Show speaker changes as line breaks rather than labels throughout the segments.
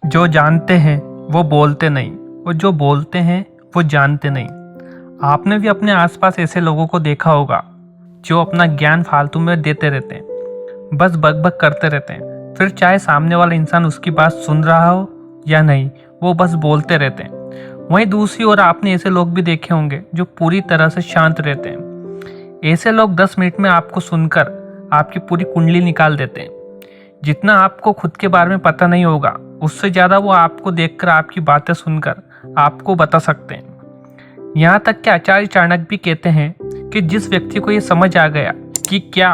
जो जानते हैं वो बोलते नहीं और जो बोलते हैं वो जानते नहीं। आपने भी अपने आसपास ऐसे लोगों को देखा होगा जो अपना ज्ञान फालतू में देते रहते हैं, बस बकबक करते रहते हैं। फिर चाहे सामने वाला इंसान उसकी बात सुन रहा हो या नहीं, वो बस बोलते रहते हैं। वहीं दूसरी ओर आपने ऐसे लोग भी देखे होंगे जो पूरी तरह से शांत रहते हैं। ऐसे लोग 10 मिनट में आपको सुनकर आपकी पूरी कुंडली निकाल देते हैं। जितना आपको खुद के बारे में पता नहीं होगा, उससे ज़्यादा वो आपको देखकर, आपकी बातें सुनकर आपको बता सकते हैं। यहाँ तक कि आचार्य चाणक्य भी कहते हैं कि जिस व्यक्ति को ये समझ आ गया कि क्या,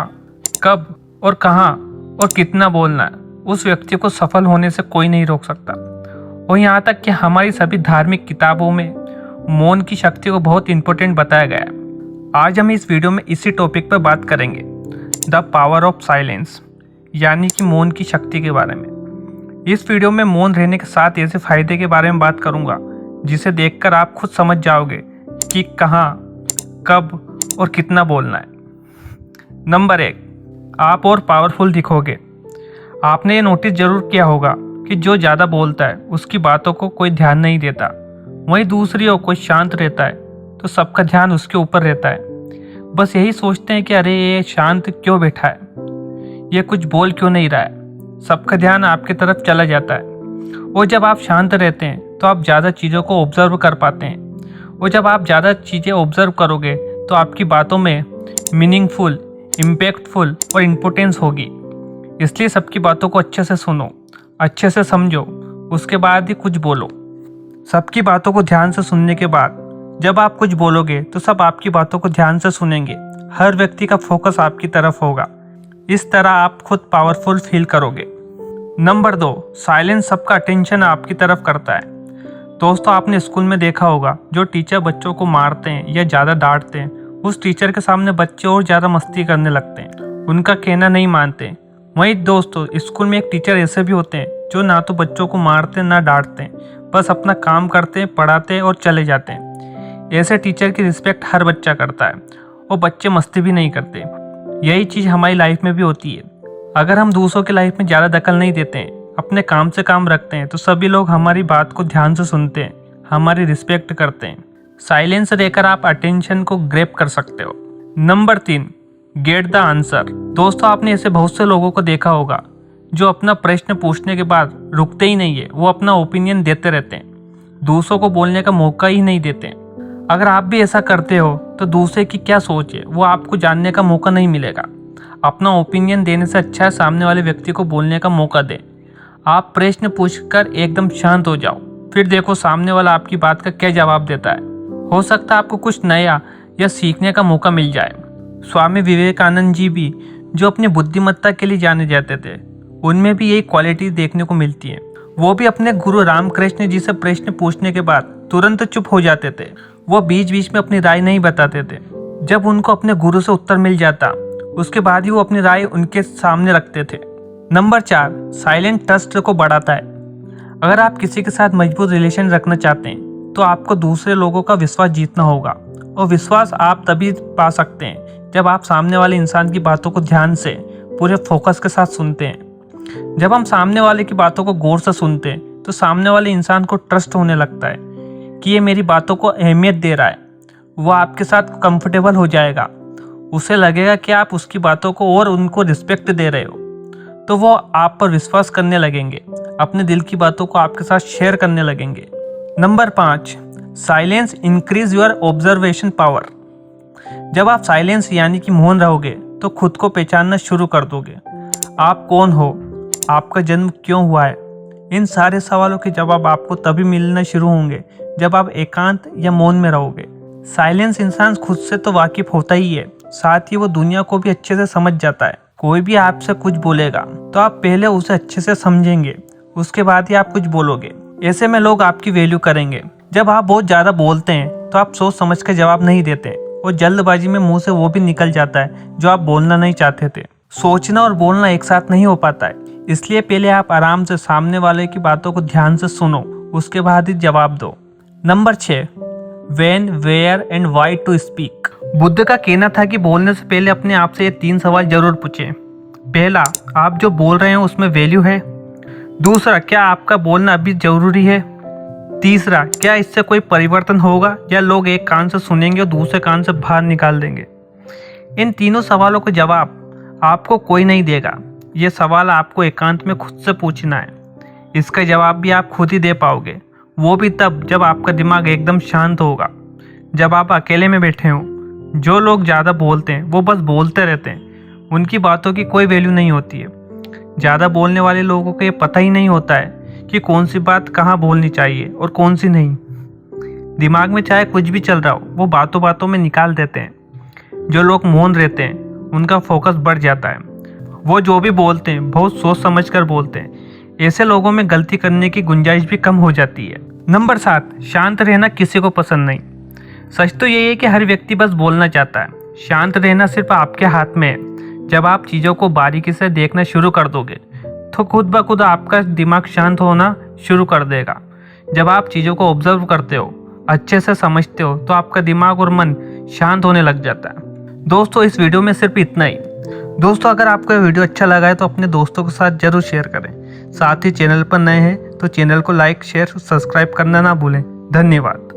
कब और कहाँ और कितना बोलना है, उस व्यक्ति को सफल होने से कोई नहीं रोक सकता। और यहाँ तक कि हमारी सभी धार्मिक किताबों में मौन की शक्ति को बहुत इंपॉर्टेंट बताया गया है। आज हम इस वीडियो में इसी टॉपिक पर बात करेंगे, द पावर ऑफ साइलेंस, यानी कि मौन की शक्ति के बारे में। इस वीडियो में मौन रहने के साथ ऐसे फायदे के बारे में बात करूंगा जिसे देखकर आप खुद समझ जाओगे कि कहाँ, कब और कितना बोलना है। नंबर 1, आप और पावरफुल दिखोगे। आपने ये नोटिस जरूर किया होगा कि जो ज़्यादा बोलता है उसकी बातों को कोई ध्यान नहीं देता, वहीं दूसरी ओर कोई शांत रहता है तो सबका ध्यान उसके ऊपर रहता है। बस यही सोचते हैं कि अरे ये शांत क्यों बैठा है, ये कुछ बोल क्यों नहीं रहा है। सबका ध्यान आपकी तरफ चला जाता है। और जब आप शांत रहते हैं तो आप ज़्यादा चीज़ों को ऑब्जर्व कर पाते हैं। और जब आप ज़्यादा चीज़ें ऑब्जर्व करोगे तो आपकी बातों में मीनिंगफुल, इम्पैक्टफुल और इम्पोर्टेंस होगी। इसलिए सबकी बातों को अच्छे से सुनो, अच्छे से समझो, उसके बाद ही कुछ बोलो। सबकी बातों को ध्यान से सुनने के बाद जब आप कुछ बोलोगे तो सब आपकी बातों को ध्यान से सुनेंगे। हर व्यक्ति का फोकस आपकी तरफ होगा। इस तरह आप खुद पावरफुल फील करोगे। नंबर 2, साइलेंस सबका अटेंशन आपकी तरफ करता है। दोस्तों, आपने स्कूल में देखा होगा जो टीचर बच्चों को मारते हैं या ज़्यादा डांटते हैं, उस टीचर के सामने बच्चे और ज़्यादा मस्ती करने लगते हैं, उनका कहना नहीं मानते। वहीं दोस्तों, स्कूल में एक टीचर ऐसे भी होते हैं जो ना तो बच्चों को मारते ना डांटते हैं, बस अपना काम करते हैं, पढ़ाते हैं और चले जाते हैं। ऐसे टीचर की रिस्पेक्ट हर बच्चा करता है और बच्चे मस्ती भी नहीं करते। यही चीज़ हमारी लाइफ में भी होती है। अगर हम दूसरों की लाइफ में ज़्यादा दखल नहीं देते हैं, अपने काम से काम रखते हैं, तो सभी लोग हमारी बात को ध्यान से सुनते हैं, हमारी रिस्पेक्ट करते हैं। साइलेंस रहकर आप अटेंशन को ग्रैब कर सकते हो। Number 3, get the answer. दोस्तों, आपने ऐसे बहुत से लोगों को देखा होगा जो अपना प्रश्न पूछने के बाद रुकते ही नहीं है, वो अपना ओपिनियन देते रहते हैं, दूसरों को बोलने का मौका ही नहीं देते हैं। अगर आप भी ऐसा करते हो तो दूसरे की क्या सोच है वो आपको जानने का मौका नहीं मिलेगा। अपना ओपिनियन देने से अच्छा है सामने वाले व्यक्ति को बोलने का मौका दें। आप प्रश्न पूछकर एकदम शांत हो जाओ, फिर देखो सामने वाला आपकी बात का क्या जवाब देता है। हो सकता है आपको कुछ नया या सीखने का मौका मिल जाए। स्वामी विवेकानंद जी भी, जो अपनी बुद्धिमत्ता के लिए जाने जाते थे, उनमें भी यही क्वालिटी देखने को मिलती है। वो भी अपने गुरु रामकृष्ण जी से प्रश्न पूछने के बाद तुरंत चुप हो जाते थे। वो बीच बीच में अपनी राय नहीं बताते थे। जब उनको अपने गुरु से उत्तर मिल जाता, उसके बाद ही वो अपनी राय उनके सामने रखते थे। नंबर 4, साइलेंट ट्रस्ट को बढ़ाता है। अगर आप किसी के साथ मजबूत रिलेशन रखना चाहते हैं तो आपको दूसरे लोगों का विश्वास जीतना होगा। और विश्वास आप तभी पा सकते हैं जब आप सामने वाले इंसान की बातों को ध्यान से, पूरे फोकस के साथ सुनते हैं। जब हम सामने वाले की बातों को गौर से सुनते हैं तो सामने वाले इंसान को ट्रस्ट होने लगता है कि ये मेरी बातों को अहमियत दे रहा है। वो आपके साथ कंफर्टेबल हो जाएगा। उसे लगेगा कि आप उसकी बातों को और उनको रिस्पेक्ट दे रहे हो, तो वो आप पर विश्वास करने लगेंगे, अपने दिल की बातों को आपके साथ शेयर करने लगेंगे। Number 5, silence increase your observation power. जब आप साइलेंस यानी कि मौन रहोगे तो खुद को पहचानना शुरू कर दोगे। आप कौन हो, आपका जन्म क्यों हुआ है, इन सारे सवालों के जवाब आपको तभी मिलना शुरू होंगे जब आप एकांत या मौन में रहोगे। साइलेंस इंसान खुद से तो वाकिफ होता ही है, साथ ही वो दुनिया को भी अच्छे से समझ जाता है। कोई भी आपसे कुछ बोलेगा तो आप पहले उसे अच्छे से समझेंगे, उसके बाद ही आप कुछ बोलोगे। ऐसे में लोग आपकी वैल्यू करेंगे। जब आप बहुत ज़्यादा बोलते हैं तो आप सोच समझ कर जवाब नहीं देते और जल्दबाजी में मुंह से वो भी निकल जाता है जो आप बोलना नहीं चाहते थे। सोचना और बोलना एक साथ नहीं हो पाता है, इसलिए पहले आप आराम से सामने वाले की बातों को ध्यान से सुनो, उसके बाद ही जवाब दो। Number 6, when, where and why to speak. Buddha का कहना था कि बोलने से पहले अपने आप से ये 3 सवाल जरूर पूछें। पहला, आप जो बोल रहे हैं उसमें वैल्यू है। दूसरा, क्या आपका बोलना अभी ज़रूरी है? तीसरा, क्या इससे कोई परिवर्तन होगा या लोग एक कान से सुनेंगे और दूसरे कान से बाहर निकाल देंगे? इन तीनों सवालों का जवाब आपको कोई नहीं देगा। ये सवाल आपको एकांत में खुद से पूछना है। इसका जवाब भी आप खुद ही दे पाओगे, वो भी तब जब आपका दिमाग एकदम शांत होगा, जब आप अकेले में बैठे हों। जो लोग ज़्यादा बोलते हैं वो बस बोलते रहते हैं, उनकी बातों की कोई वैल्यू नहीं होती है। ज़्यादा बोलने वाले लोगों को ये पता ही नहीं होता है कि कौन सी बात कहाँ बोलनी चाहिए और कौन सी नहीं। दिमाग में चाहे कुछ भी चल रहा हो, वो बातों बातों में निकाल देते हैं। जो लोग मौन रहते हैं उनका फोकस बढ़ जाता है। वो जो भी बोलते हैं बहुत सोच समझ कर बोलते हैं। ऐसे लोगों में गलती करने की गुंजाइश भी कम हो जाती है। नंबर 7, शांत रहना किसी को पसंद नहीं। सच तो यही है कि हर व्यक्ति बस बोलना चाहता है। शांत रहना सिर्फ आपके हाथ में है। जब आप चीज़ों को बारीकी से देखना शुरू कर दोगे तो खुद ब खुद आपका दिमाग शांत होना शुरू कर देगा। जब आप चीज़ों को ऑब्जर्व करते हो, अच्छे से समझते हो, तो आपका दिमाग और मन शांत होने लग जाता है। दोस्तों, इस वीडियो में सिर्फ इतना ही। दोस्तों, अगर आपको ये वीडियो अच्छा लगा है तो अपने दोस्तों के साथ ज़रूर शेयर करें। साथ ही चैनल पर नए हैं तो चैनल को लाइक, शेयर, सब्सक्राइब करना ना भूलें। धन्यवाद।